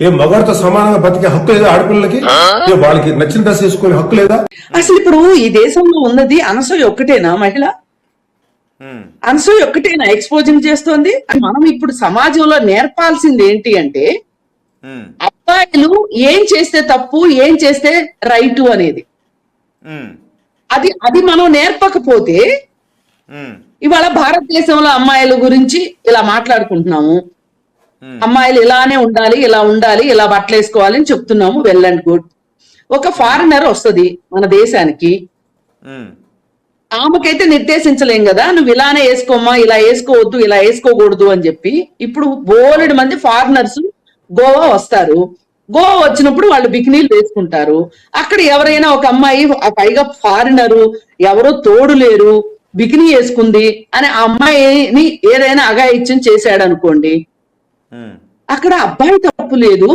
మగాడితో సమానంగా బతికే హక్కు లేదా ఆడపిల్లలకి? వాళ్ళకి నచ్చిన డ్రెస్ వేసుకునే హక్కు లేదా? అసలు ఇప్పుడు ఈ దేశంలో ఉన్నది అనసూయ ఒక్కటేనా మహిళ? అనసూయ ఒక్కటేనా ఎక్స్పోజింగ్ చేస్తోంది? మనం ఇప్పుడు సమాజంలో నేర్పాల్సింది ఏంటి అంటే అబ్బాయిలు ఏం చేస్తే తప్పు, ఏం చేస్తే రైట్ అనేది. అది మనం నేర్పకపోతే ఇవాళ భారతదేశంలో అమ్మాయిల గురించి ఇలా మాట్లాడుకుంటున్నాము. అమ్మాయిలు ఇలానే ఉండాలి, ఇలా ఉండాలి, ఇలా బట్టలు వేసుకోవాలి అని చెప్తున్నాము. Well and good. ఒక ఫారినర్ వస్తుంది మన దేశానికి, ఆమెకైతే నిర్దేశించలేం కదా నువ్వు ఇలానే వేసుకోమ్మా, ఇలా వేసుకోవద్దు, ఇలా వేసుకోకూడదు అని చెప్పి. ఇప్పుడు బోలెడు మంది ఫారినర్స్ గోవా వస్తారు. గోవా వచ్చినప్పుడు వాళ్ళు బికినీలు వేసుకుంటారు. అక్కడ ఎవరైనా ఒక అమ్మాయి, పైగా ఫారినరు, ఎవరో తోడు లేరు, బికినీ వేసుకుంది అని ఆ అమ్మాయిని ఏదైనా అఘాయిత్యం చేశాడు అనుకోండి, అక్కడ అబ్బాయి తప్పు లేదు,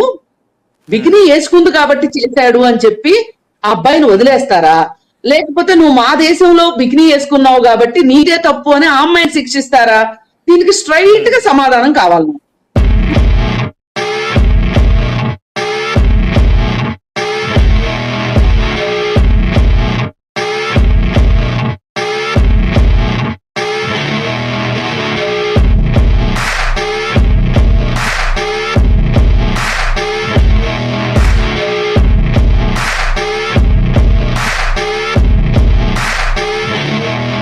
బికినీ వేసుకుంది కాబట్టి చేశాడు అని చెప్పి ఆ అబ్బాయిని వదిలేస్తారా? లేకపోతే నువ్వు మా దేశంలో బికినీ వేసుకున్నావు కాబట్టి నీదే తప్పు అని ఆ అమ్మాయిని శిక్షిస్తారా? దీనికి స్ట్రైట్ గా సమాధానం కావాలి.